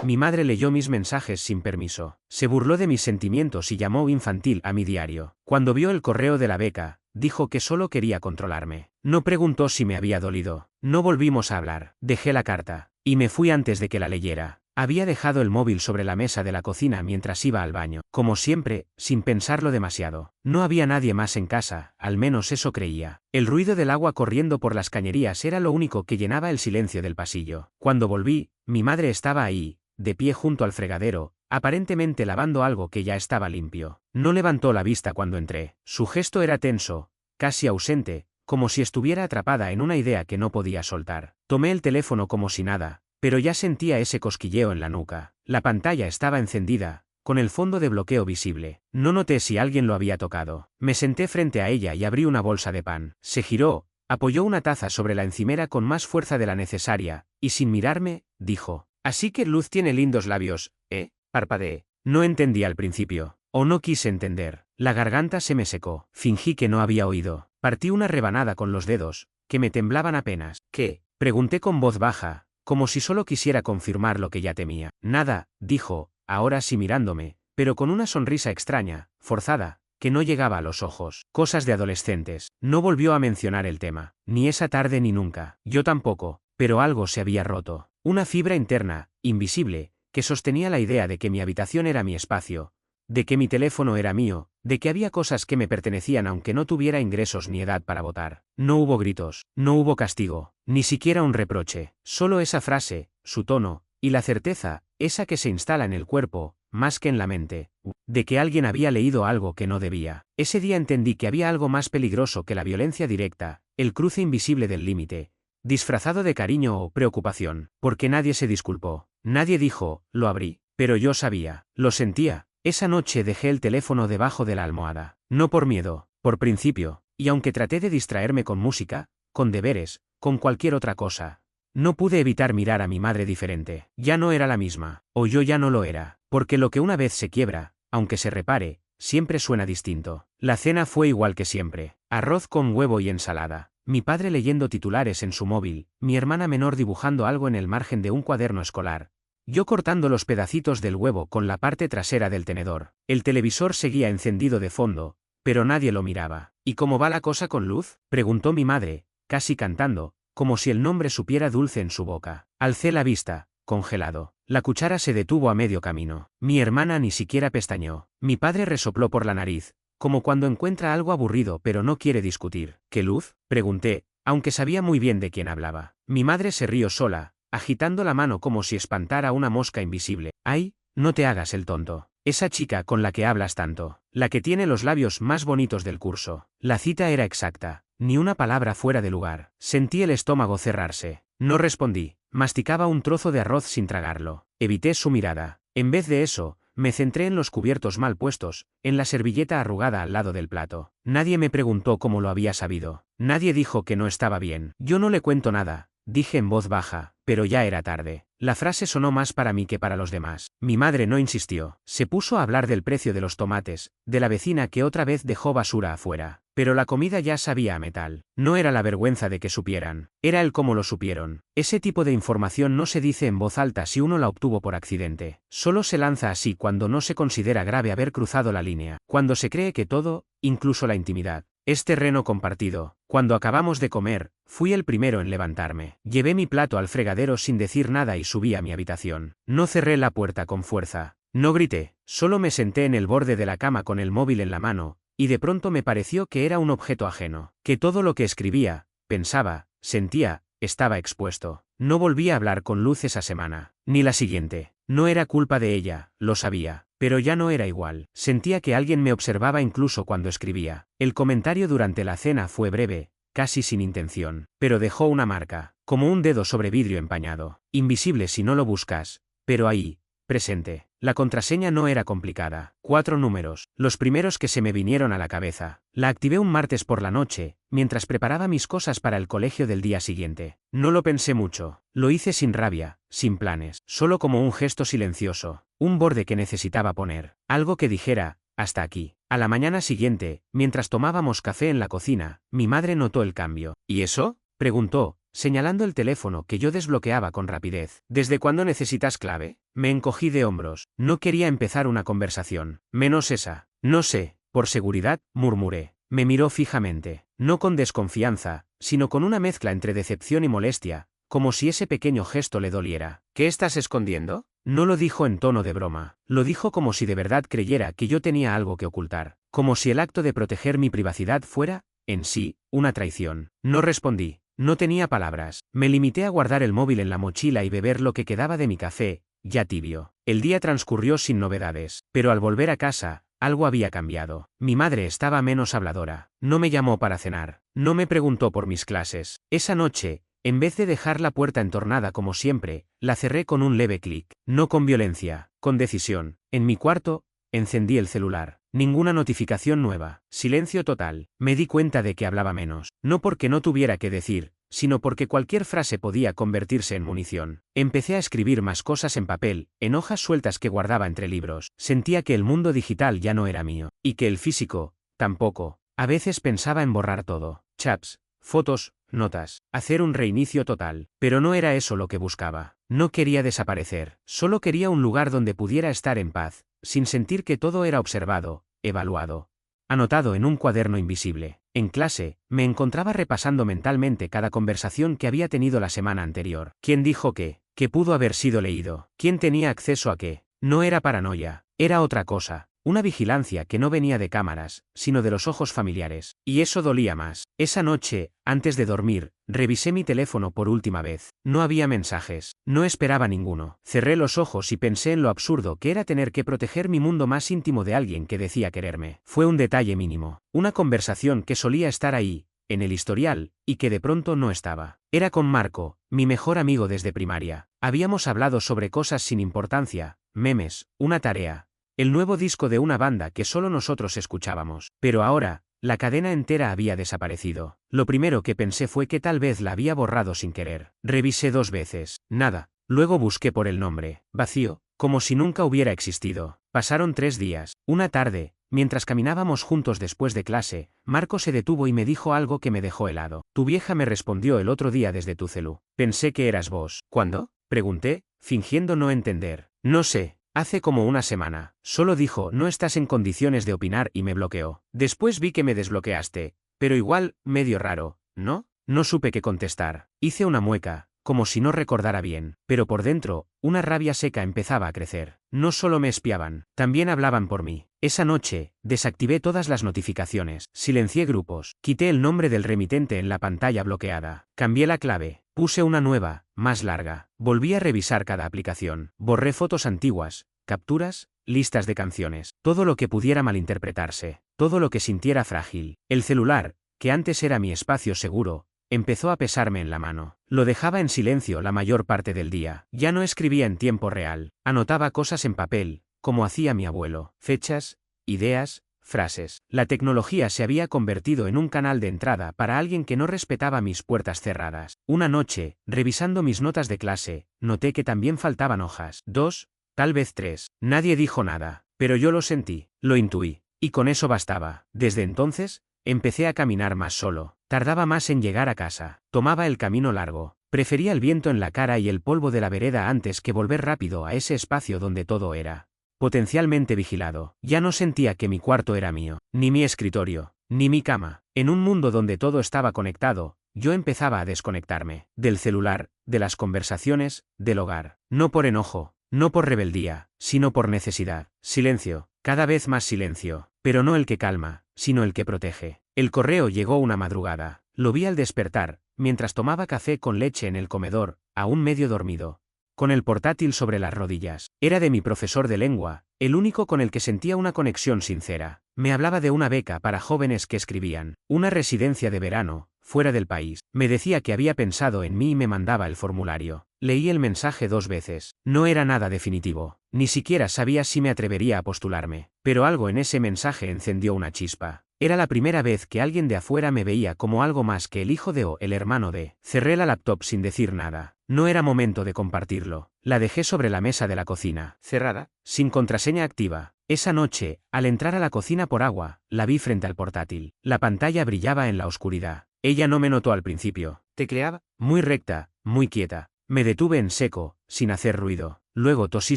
Mi madre leyó mis mensajes sin permiso. Se burló de mis sentimientos y llamó infantil a mi diario. Cuando vio el correo de la beca, dijo que solo quería controlarme. No preguntó si me había dolido. No volvimos a hablar. Dejé la carta. Y me fui antes de que la leyera. Había dejado el móvil sobre la mesa de la cocina mientras iba al baño. Como siempre, sin pensarlo demasiado. No había nadie más en casa, al menos eso creía. El ruido del agua corriendo por las cañerías era lo único que llenaba el silencio del pasillo. Cuando volví, mi madre estaba ahí, de pie junto al fregadero, aparentemente lavando algo que ya estaba limpio. No levantó la vista cuando entré. Su gesto era tenso, casi ausente, como si estuviera atrapada en una idea que no podía soltar. Tomé el teléfono como si nada, pero ya sentía ese cosquilleo en la nuca. La pantalla estaba encendida, con el fondo de bloqueo visible. No noté si alguien lo había tocado. Me senté frente a ella y abrí una bolsa de pan. Se giró, apoyó una taza sobre la encimera con más fuerza de la necesaria, y sin mirarme, dijo: «Así que Luz tiene lindos labios, ¿eh?». Parpadeé. No entendí al principio, o no quise entender. La garganta se me secó. Fingí que no había oído. Partí una rebanada con los dedos, que me temblaban apenas. «¿Qué?», pregunté con voz baja, como si solo quisiera confirmar lo que ya temía. «Nada», dijo, ahora sí mirándome, pero con una sonrisa extraña, forzada, que no llegaba a los ojos. «Cosas de adolescentes». No volvió a mencionar el tema, ni esa tarde ni nunca. Yo tampoco, pero algo se había roto. Una fibra interna, invisible, que sostenía la idea de que mi habitación era mi espacio, de que mi teléfono era mío, de que había cosas que me pertenecían aunque no tuviera ingresos ni edad para votar. No hubo gritos, no hubo castigo, ni siquiera un reproche, solo esa frase, su tono, y la certeza, esa que se instala en el cuerpo, más que en la mente, de que alguien había leído algo que no debía. Ese día entendí que había algo más peligroso que la violencia directa, el cruce invisible del límite, disfrazado de cariño o preocupación, porque nadie se disculpó, nadie dijo, lo abrí, pero yo sabía, lo sentía. Esa noche dejé el teléfono debajo de la almohada, no por miedo, por principio, y aunque traté de distraerme con música, con deberes, con cualquier otra cosa, no pude evitar mirar a mi madre diferente. Ya no era la misma, o yo ya no lo era, porque lo que una vez se quiebra, aunque se repare, siempre suena distinto. La cena fue igual que siempre, arroz con huevo y ensalada. Mi padre leyendo titulares en su móvil, mi hermana menor dibujando algo en el margen de un cuaderno escolar, yo cortando los pedacitos del huevo con la parte trasera del tenedor. El televisor seguía encendido de fondo, pero nadie lo miraba. «¿Y cómo va la cosa con Luz?», preguntó mi madre, casi cantando, como si el nombre supiera dulce en su boca. Alcé la vista, congelado. La cuchara se detuvo a medio camino. Mi hermana ni siquiera pestañeó. Mi padre resopló por la nariz, como cuando encuentra algo aburrido pero no quiere discutir. «¿Qué Luz?», pregunté, aunque sabía muy bien de quién hablaba. Mi madre se rió sola, agitando la mano como si espantara una mosca invisible. «Ay, no te hagas el tonto. Esa chica con la que hablas tanto, la que tiene los labios más bonitos del curso». La cita era exacta, ni una palabra fuera de lugar. Sentí el estómago cerrarse. No respondí. Masticaba un trozo de arroz sin tragarlo. Evité su mirada. En vez de eso, me centré en los cubiertos mal puestos, en la servilleta arrugada al lado del plato. Nadie me preguntó cómo lo había sabido. Nadie dijo que no estaba bien. «Yo no le cuento nada», dije en voz baja, pero ya era tarde. La frase sonó más para mí que para los demás. Mi madre no insistió. Se puso a hablar del precio de los tomates, de la vecina que otra vez dejó basura afuera. Pero la comida ya sabía a metal. No era la vergüenza de que supieran, era el cómo lo supieron. Ese tipo de información no se dice en voz alta si uno la obtuvo por accidente. Solo se lanza así cuando no se considera grave haber cruzado la línea. Cuando se cree que todo, incluso la intimidad, es terreno compartido. Cuando acabamos de comer, fui el primero en levantarme. Llevé mi plato al fregadero sin decir nada y subí a mi habitación. No cerré la puerta con fuerza. No grité, solo me senté en el borde de la cama con el móvil en la mano, y de pronto me pareció que era un objeto ajeno, que todo lo que escribía, pensaba, sentía, estaba expuesto. No volví a hablar con Luz esa semana, ni la siguiente. No era culpa de ella, lo sabía, pero ya no era igual. Sentía que alguien me observaba incluso cuando escribía. El comentario durante la cena fue breve, casi sin intención, pero dejó una marca, como un dedo sobre vidrio empañado. Invisible si no lo buscas, pero ahí, presente. La contraseña no era complicada. 4 números, los primeros que se me vinieron a la cabeza. La activé un martes por la noche, mientras preparaba mis cosas para el colegio del día siguiente. No lo pensé mucho. Lo hice sin rabia, sin planes, solo como un gesto silencioso, un borde que necesitaba poner. Algo que dijera, hasta aquí. A la mañana siguiente, mientras tomábamos café en la cocina, mi madre notó el cambio. «¿Y eso?», preguntó, señalando el teléfono que yo desbloqueaba con rapidez. ¿Desde cuándo necesitas clave? Me encogí de hombros. No quería empezar una conversación. Menos esa. No sé, por seguridad, murmuré. Me miró fijamente, no con desconfianza, sino con una mezcla entre decepción y molestia, como si ese pequeño gesto le doliera. ¿Qué estás escondiendo? No lo dijo en tono de broma, lo dijo como si de verdad creyera que yo tenía algo que ocultar, como si el acto de proteger mi privacidad fuera, en sí, una traición. No respondí, no tenía palabras, me limité a guardar el móvil en la mochila y beber lo que quedaba de mi café, ya tibio. El día transcurrió sin novedades, pero al volver a casa, algo había cambiado. Mi madre estaba menos habladora. No me llamó para cenar. No me preguntó por mis clases. Esa noche, en vez de dejar la puerta entornada como siempre, la cerré con un leve clic. No con violencia, con decisión. En mi cuarto, encendí el celular. Ninguna notificación nueva. Silencio total. Me di cuenta de que hablaba menos. No porque no tuviera que decir, sino porque cualquier frase podía convertirse en munición. Empecé a escribir más cosas en papel, en hojas sueltas que guardaba entre libros. Sentía que el mundo digital ya no era mío, y que el físico, tampoco. A veces pensaba en borrar todo. Chats, fotos, notas, hacer un reinicio total. Pero no era eso lo que buscaba. No quería desaparecer. Solo quería un lugar donde pudiera estar en paz, sin sentir que todo era observado, evaluado. Anotado en un cuaderno invisible. En clase, me encontraba repasando mentalmente cada conversación que había tenido la semana anterior. ¿Quién dijo qué? ¿Qué pudo haber sido leído? ¿Quién tenía acceso a qué? No era paranoia, era otra cosa. Una vigilancia que no venía de cámaras, sino de los ojos familiares. Y eso dolía más. Esa noche, antes de dormir, revisé mi teléfono por última vez. No había mensajes. No esperaba ninguno. Cerré los ojos y pensé en lo absurdo que era tener que proteger mi mundo más íntimo de alguien que decía quererme. Fue un detalle mínimo. Una conversación que solía estar ahí, en el historial, y que de pronto no estaba. Era con Marco, mi mejor amigo desde primaria. Habíamos hablado sobre cosas sin importancia, memes, una tarea, el nuevo disco de una banda que solo nosotros escuchábamos. Pero ahora, la cadena entera había desaparecido. Lo primero que pensé fue que tal vez la había borrado sin querer. Revisé 2 veces. Nada. Luego busqué por el nombre. Vacío, como si nunca hubiera existido. Pasaron 3 días. Una tarde, mientras caminábamos juntos después de clase, Marco se detuvo y me dijo algo que me dejó helado. Tu vieja me respondió el otro día desde tu celu. Pensé que eras vos. ¿Cuándo? Pregunté, fingiendo no entender. No sé. Hace como una semana. Solo dijo, no estás en condiciones de opinar y me bloqueó. Después vi que me desbloqueaste, pero igual, medio raro, ¿no? No supe qué contestar. Hice una mueca, como si no recordara bien, pero por dentro, una rabia seca empezaba a crecer. No solo me espiaban, también hablaban por mí. Esa noche, desactivé todas las notificaciones, silencié grupos, quité el nombre del remitente en la pantalla bloqueada, cambié la clave, puse una nueva, más larga, volví a revisar cada aplicación, borré fotos antiguas, capturas, listas de canciones, todo lo que pudiera malinterpretarse, todo lo que sintiera frágil. El celular, que antes era mi espacio seguro, empezó a pesarme en la mano. Lo dejaba en silencio la mayor parte del día. Ya no escribía en tiempo real, anotaba cosas en papel, como hacía mi abuelo, fechas, ideas, frases. La tecnología se había convertido en un canal de entrada para alguien que no respetaba mis puertas cerradas. Una noche, revisando mis notas de clase, noté que también faltaban hojas. 2, tal vez 3. Nadie dijo nada, pero yo lo sentí, lo intuí, y con eso bastaba. Desde entonces, empecé a caminar más solo. Tardaba más en llegar a casa. Tomaba el camino largo. Prefería el viento en la cara y el polvo de la vereda antes que volver rápido a ese espacio donde todo era potencialmente vigilado. Ya no sentía que mi cuarto era mío, ni mi escritorio, ni mi cama. En un mundo donde todo estaba conectado, yo empezaba a desconectarme. Del celular, de las conversaciones, del hogar. No por enojo, no por rebeldía, sino por necesidad. Silencio, cada vez más silencio, pero no el que calma, sino el que protege. El correo llegó una madrugada. Lo vi al despertar, mientras tomaba café con leche en el comedor, aún medio dormido, con el portátil sobre las rodillas. Era de mi profesor de lengua, el único con el que sentía una conexión sincera. Me hablaba de una beca para jóvenes que escribían, una residencia de verano, fuera del país. Me decía que había pensado en mí y me mandaba el formulario. Leí el mensaje 2 veces. No era nada definitivo. Ni siquiera sabía si me atrevería a postularme. Pero algo en ese mensaje encendió una chispa. Era la primera vez que alguien de afuera me veía como algo más que el hijo de o el hermano de. Cerré la laptop sin decir nada. No era momento de compartirlo. La dejé sobre la mesa de la cocina, cerrada, sin contraseña activa. Esa noche, al entrar a la cocina por agua, la vi frente al portátil. La pantalla brillaba en la oscuridad. Ella no me notó al principio. Tecleaba, muy recta, muy quieta. Me detuve en seco, sin hacer ruido. Luego tosí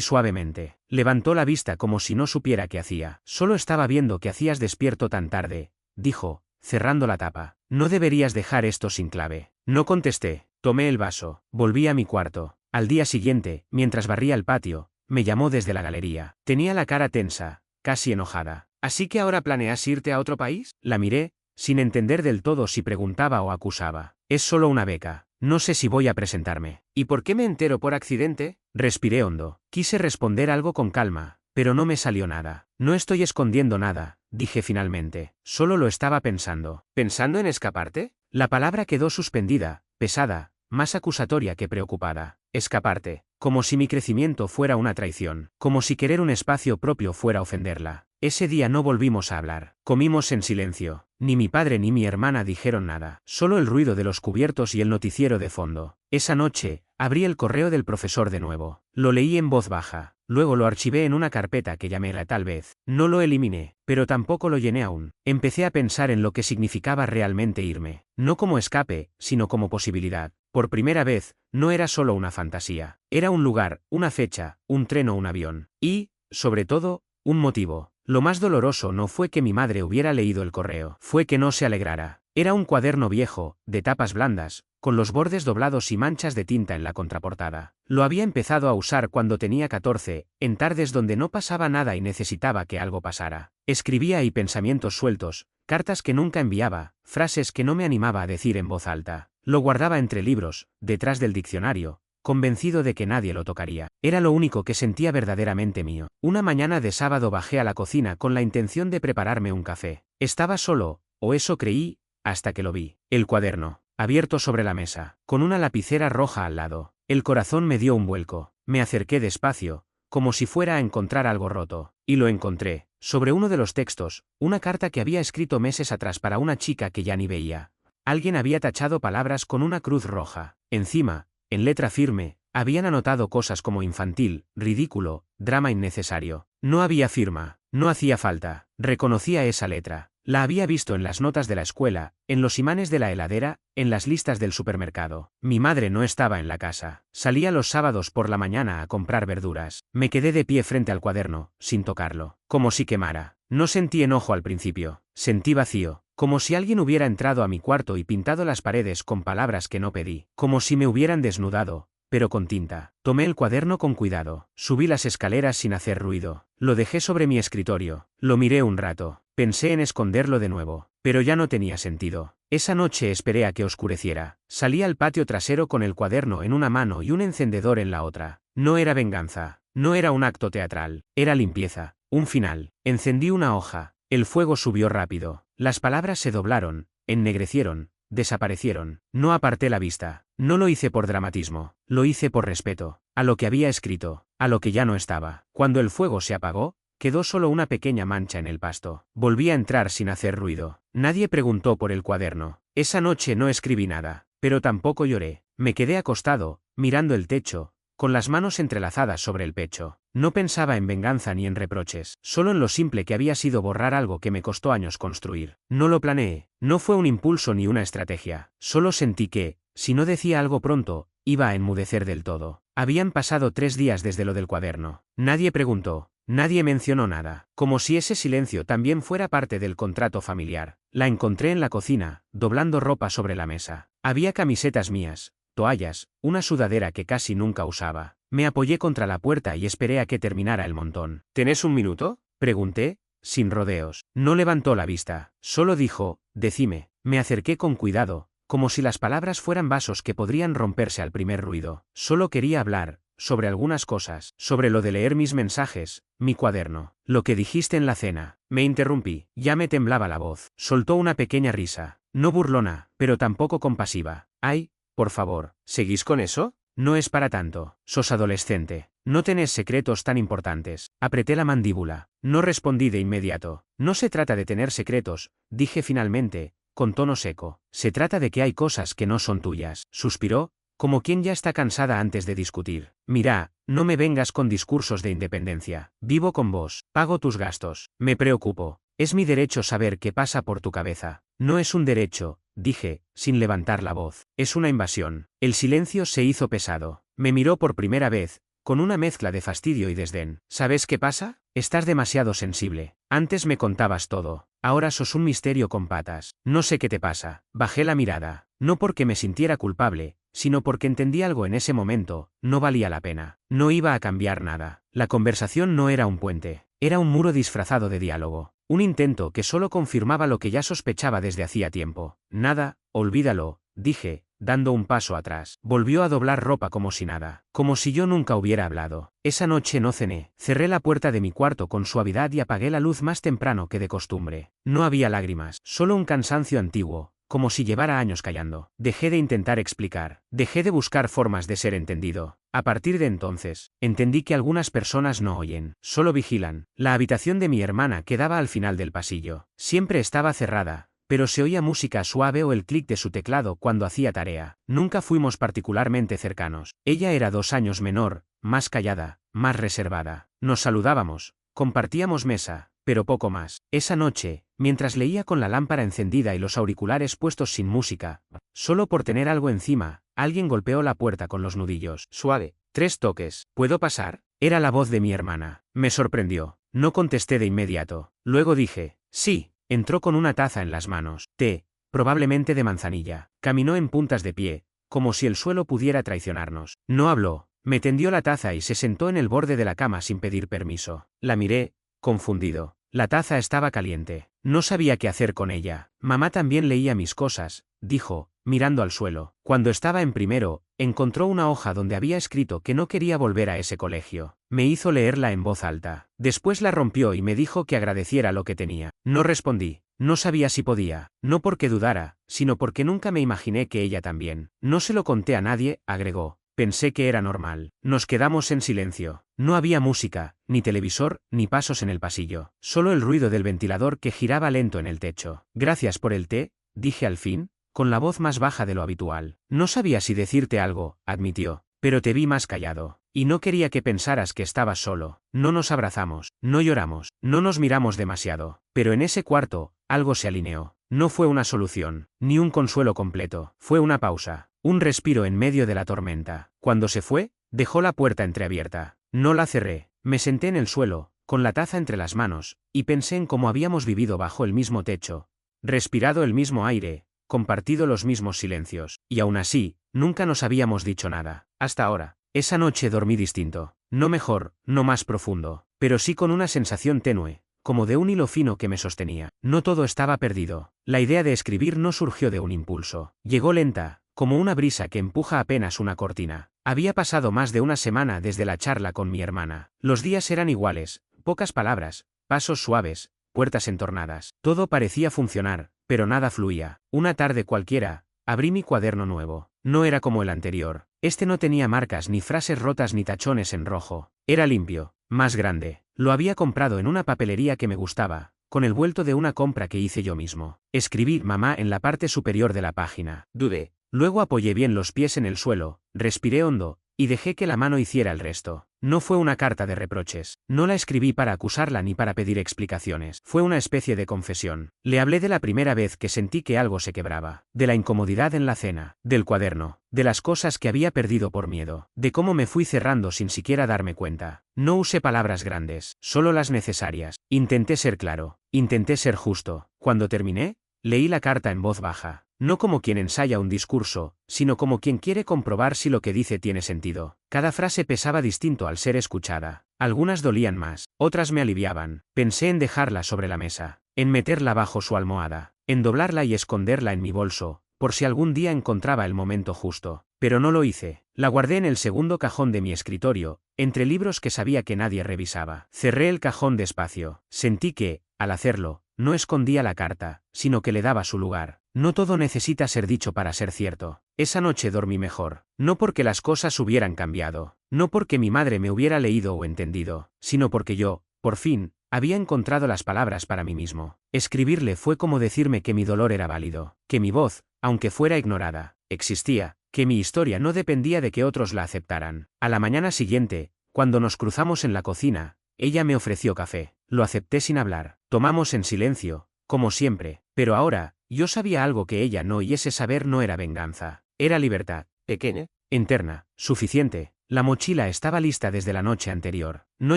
suavemente. Levantó la vista como si no supiera qué hacía. Solo estaba viendo que hacías despierto tan tarde, dijo, cerrando la tapa. No deberías dejar esto sin clave. No contesté. Tomé el vaso. Volví a mi cuarto. Al día siguiente, mientras barría el patio, me llamó desde la galería. Tenía la cara tensa, casi enojada. ¿Así que ahora planeas irte a otro país? La miré, sin entender del todo si preguntaba o acusaba. Es solo una beca. No sé si voy a presentarme. ¿Y por qué me entero por accidente? Respiré hondo. Quise responder algo con calma, pero no me salió nada. No estoy escondiendo nada, dije finalmente. Solo lo estaba pensando. ¿Pensando en escaparte? La palabra quedó suspendida, pesada, más acusatoria que preocupada. Escaparte. Como si mi crecimiento fuera una traición. Como si querer un espacio propio fuera ofenderla. Ese día no volvimos a hablar. Comimos en silencio. Ni mi padre ni mi hermana dijeron nada. Solo el ruido de los cubiertos y el noticiero de fondo. Esa noche, abrí el correo del profesor de nuevo. Lo leí en voz baja. Luego lo archivé en una carpeta que llamé la tal vez. No lo eliminé, pero tampoco lo llené aún. Empecé a pensar en lo que significaba realmente irme. No como escape, sino como posibilidad. Por primera vez, no era solo una fantasía. Era un lugar, una fecha, un tren o un avión. Y, sobre todo, un motivo. Lo más doloroso no fue que mi madre hubiera leído el correo. Fue que no se alegrara. Era un cuaderno viejo, de tapas blandas, con los bordes doblados y manchas de tinta en la contraportada. Lo había empezado a usar cuando tenía 14, en tardes donde no pasaba nada y necesitaba que algo pasara. Escribía ahí pensamientos sueltos, cartas que nunca enviaba, frases que no me animaba a decir en voz alta. Lo guardaba entre libros, detrás del diccionario, convencido de que nadie lo tocaría. Era lo único que sentía verdaderamente mío. Una mañana de sábado bajé a la cocina con la intención de prepararme un café. Estaba solo, o eso creí, hasta que lo vi. El cuaderno, abierto sobre la mesa, con una lapicera roja al lado. El corazón me dio un vuelco. Me acerqué despacio, como si fuera a encontrar algo roto. Y lo encontré. Sobre uno de los textos, una carta que había escrito meses atrás para una chica que ya ni veía. Alguien había tachado palabras con una cruz roja. Encima, en letra firme, habían anotado cosas como infantil, ridículo, drama innecesario. No había firma, no hacía falta. Reconocía esa letra. La había visto en las notas de la escuela, en los imanes de la heladera, en las listas del supermercado. Mi madre no estaba en la casa. Salía los sábados por la mañana a comprar verduras. Me quedé de pie frente al cuaderno, sin tocarlo, como si quemara. No sentí enojo al principio. Sentí vacío. Como si alguien hubiera entrado a mi cuarto y pintado las paredes con palabras que no pedí. Como si me hubieran desnudado, pero con tinta. Tomé el cuaderno con cuidado. Subí las escaleras sin hacer ruido. Lo dejé sobre mi escritorio. Lo miré un rato. Pensé en esconderlo de nuevo, pero ya no tenía sentido. Esa noche esperé a que oscureciera. Salí al patio trasero con el cuaderno en una mano y un encendedor en la otra. No era venganza. No era un acto teatral. Era limpieza. Un final. Encendí una hoja. El fuego subió rápido. Las palabras se doblaron, ennegrecieron, desaparecieron. No aparté la vista. No lo hice por dramatismo. Lo hice por respeto. A lo que había escrito. A lo que ya no estaba. Cuando el fuego se apagó, quedó solo una pequeña mancha en el pasto. Volví a entrar sin hacer ruido. Nadie preguntó por el cuaderno. Esa noche no escribí nada. Pero tampoco lloré. Me quedé acostado, mirando el techo, con las manos entrelazadas sobre el pecho. No pensaba en venganza ni en reproches, solo en lo simple que había sido borrar algo que me costó años construir. No lo planeé, no fue un impulso ni una estrategia. Solo sentí que, si no decía algo pronto, iba a enmudecer del todo. Habían pasado 3 días desde lo del cuaderno. Nadie preguntó, nadie mencionó nada. Como si ese silencio también fuera parte del contrato familiar. La encontré en la cocina, doblando ropa sobre la mesa. Había camisetas mías, toallas, una sudadera que casi nunca usaba. Me apoyé contra la puerta y esperé a que terminara el montón. ¿Tenés un minuto?, pregunté, sin rodeos. No levantó la vista, solo dijo, decime. Me acerqué con cuidado, como si las palabras fueran vasos que podrían romperse al primer ruido. Solo quería hablar, sobre algunas cosas, sobre lo de leer mis mensajes, mi cuaderno, lo que dijiste en la cena. Me interrumpí, ya me temblaba la voz. Soltó una pequeña risa, no burlona, pero tampoco compasiva. Ay, por favor, ¿seguís con eso? No es para tanto. Sos adolescente. No tenés secretos tan importantes. Apreté la mandíbula. No respondí de inmediato. No se trata de tener secretos, dije finalmente, con tono seco. Se trata de que hay cosas que no son tuyas. Suspiró, como quien ya está cansada antes de discutir. Mira, no me vengas con discursos de independencia. Vivo con vos. Pago tus gastos. Me preocupo. Es mi derecho saber qué pasa por tu cabeza. No es un derecho, dije, sin levantar la voz. Es una invasión. El silencio se hizo pesado. Me miró por primera vez, con una mezcla de fastidio y desdén. ¿Sabes qué pasa? Estás demasiado sensible. Antes me contabas todo. Ahora sos un misterio con patas. No sé qué te pasa. Bajé la mirada. No porque me sintiera culpable, sino porque entendí algo en ese momento. No valía la pena. No iba a cambiar nada. La conversación no era un puente. Era un muro disfrazado de diálogo. Un intento que solo confirmaba lo que ya sospechaba desde hacía tiempo. Nada, olvídalo, dije, dando un paso atrás. Volvió a doblar ropa como si nada. Como si yo nunca hubiera hablado. Esa noche no cené. Cerré la puerta de mi cuarto con suavidad y apagué la luz más temprano que de costumbre. No había lágrimas, solo un cansancio antiguo, como si llevara años callando. Dejé de intentar explicar. Dejé de buscar formas de ser entendido. A partir de entonces, entendí que algunas personas no oyen, solo vigilan. La habitación de mi hermana quedaba al final del pasillo. Siempre estaba cerrada, pero se oía música suave o el clic de su teclado cuando hacía tarea. Nunca fuimos particularmente cercanos. Ella era 2 años menor, más callada, más reservada. Nos saludábamos, compartíamos mesa, pero poco más. Esa noche, mientras leía con la lámpara encendida y los auriculares puestos sin música, solo por tener algo encima, alguien golpeó la puerta con los nudillos. Suave. 3 toques. ¿Puedo pasar? Era la voz de mi hermana. Me sorprendió. No contesté de inmediato. Luego dije, sí. Entró con una taza en las manos. Té, probablemente de manzanilla. Caminó en puntas de pie, como si el suelo pudiera traicionarnos. No habló. Me tendió la taza y se sentó en el borde de la cama sin pedir permiso. La miré, confundido. La taza estaba caliente. No sabía qué hacer con ella. Mamá también leía mis cosas, dijo, mirando al suelo. Cuando estaba en primero, encontró una hoja donde había escrito que no quería volver a ese colegio. Me hizo leerla en voz alta. Después la rompió y me dijo que agradeciera lo que tenía. No respondí. No sabía si podía. No porque dudara, sino porque nunca me imaginé que ella también. No se lo conté a nadie, agregó. Pensé que era normal. Nos quedamos en silencio. No había música, ni televisor, ni pasos en el pasillo. Solo el ruido del ventilador que giraba lento en el techo. Gracias por el té, dije al fin, con la voz más baja de lo habitual. No sabía si decirte algo, admitió, pero te vi más callado. Y no quería que pensaras que estabas solo. No nos abrazamos, no lloramos, no nos miramos demasiado. Pero en ese cuarto, algo se alineó. No fue una solución, ni un consuelo completo. Fue una pausa, un respiro en medio de la tormenta. Cuando se fue, dejó la puerta entreabierta. No la cerré. Me senté en el suelo, con la taza entre las manos, y pensé en cómo habíamos vivido bajo el mismo techo, respirado el mismo aire, compartido los mismos silencios, y aún así, nunca nos habíamos dicho nada. Hasta ahora. Esa noche dormí distinto. No mejor, no más profundo, pero sí con una sensación tenue, como de un hilo fino que me sostenía. No todo estaba perdido. La idea de escribir no surgió de un impulso. Llegó lenta, como una brisa que empuja apenas una cortina. Había pasado más de una semana desde la charla con mi hermana. Los días eran iguales, pocas palabras, pasos suaves, puertas entornadas. Todo parecía funcionar, pero nada fluía. Una tarde cualquiera, abrí mi cuaderno nuevo. No era como el anterior. Este no tenía marcas ni frases rotas ni tachones en rojo. Era limpio, más grande. Lo había comprado en una papelería que me gustaba, con el vuelto de una compra que hice yo mismo. Escribí mamá en la parte superior de la página. Dudé. Luego apoyé bien los pies en el suelo, respiré hondo, y dejé que la mano hiciera el resto. No fue una carta de reproches. No la escribí para acusarla ni para pedir explicaciones. Fue una especie de confesión. Le hablé de la primera vez que sentí que algo se quebraba. De la incomodidad en la cena. Del cuaderno. De las cosas que había perdido por miedo. De cómo me fui cerrando sin siquiera darme cuenta. No usé palabras grandes. Solo las necesarias. Intenté ser claro. Intenté ser justo. Cuando terminé, leí la carta en voz baja. No como quien ensaya un discurso, sino como quien quiere comprobar si lo que dice tiene sentido. Cada frase pesaba distinto al ser escuchada. Algunas dolían más, otras me aliviaban. Pensé en dejarla sobre la mesa, en meterla bajo su almohada, en doblarla y esconderla en mi bolso, por si algún día encontraba el momento justo. Pero no lo hice. La guardé en el segundo cajón de mi escritorio, entre libros que sabía que nadie revisaba. Cerré el cajón despacio. Sentí que, al hacerlo, no escondía la carta, sino que le daba su lugar. No todo necesita ser dicho para ser cierto. Esa noche dormí mejor. No porque las cosas hubieran cambiado. No porque mi madre me hubiera leído o entendido. Sino porque yo, por fin, había encontrado las palabras para mí mismo. Escribirle fue como decirme que mi dolor era válido. Que mi voz, aunque fuera ignorada, existía. Que mi historia no dependía de que otros la aceptaran. A la mañana siguiente, cuando nos cruzamos en la cocina, ella me ofreció café. Lo acepté sin hablar. Tomamos en silencio, como siempre, pero ahora, Yo sabía algo que ella no, y ese saber no era venganza. Era libertad. Pequeña. Interna. Suficiente. La mochila estaba lista desde la noche anterior. No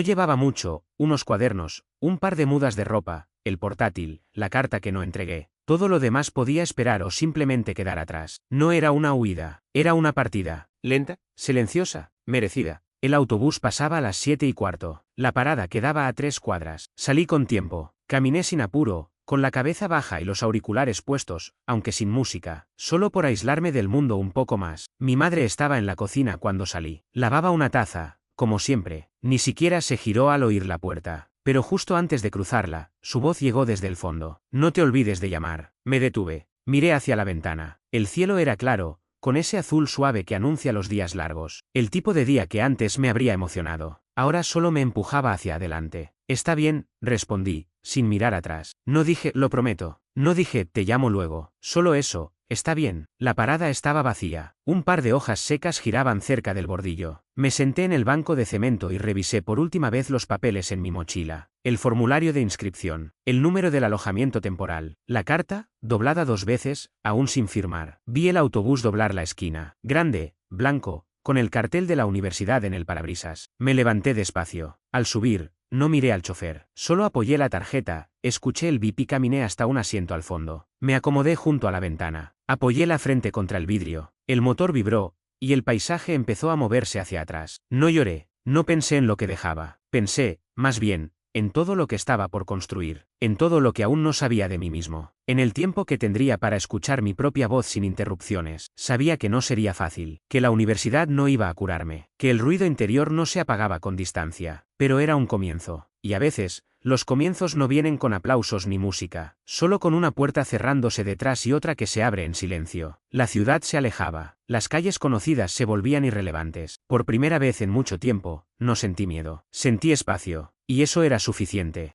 llevaba mucho, unos cuadernos, un par de mudas de ropa, el portátil, la carta que no entregué. Todo lo demás podía esperar o simplemente quedar atrás. No era una huida, era una partida. Lenta. Silenciosa, merecida. El autobús pasaba a las 7:15. La parada quedaba a 3 cuadras. Salí con tiempo. Caminé sin apuro, con la cabeza baja y los auriculares puestos, aunque sin música, solo por aislarme del mundo un poco más. Mi madre estaba en la cocina cuando salí. Lavaba una taza, como siempre. Ni siquiera se giró al oír la puerta. Pero justo antes de cruzarla, su voz llegó desde el fondo. No te olvides de llamar. Me detuve. Miré hacia la ventana. El cielo era claro, con ese azul suave que anuncia los días largos. El tipo de día que antes me habría emocionado. Ahora solo me empujaba hacia adelante. Está bien, respondí, sin mirar atrás. No dije, lo prometo. No dije, te llamo luego. Solo eso, está bien. La parada estaba vacía. Un par de hojas secas giraban cerca del bordillo. Me senté en el banco de cemento y revisé por última vez los papeles en mi mochila. El formulario de inscripción, el número del alojamiento temporal, la carta, doblada 2 veces, aún sin firmar. Vi el autobús doblar la esquina. Grande, blanco, con el cartel de la universidad en el parabrisas. Me levanté despacio. Al subir, no miré al chofer. Solo apoyé la tarjeta, escuché el bip y caminé hasta un asiento al fondo. Me acomodé junto a la ventana. Apoyé la frente contra el vidrio. El motor vibró, y el paisaje empezó a moverse hacia atrás. No lloré, no pensé en lo que dejaba. Pensé, más bien, en todo lo que estaba por construir, en todo lo que aún no sabía de mí mismo, en el tiempo que tendría para escuchar mi propia voz sin interrupciones. Sabía que no sería fácil, que la universidad no iba a curarme, que el ruido interior no se apagaba con distancia, pero era un comienzo, y a veces, los comienzos no vienen con aplausos ni música, solo con una puerta cerrándose detrás y otra que se abre en silencio. La ciudad se alejaba, las calles conocidas se volvían irrelevantes. Por primera vez en mucho tiempo, no sentí miedo, sentí espacio. Y eso era suficiente.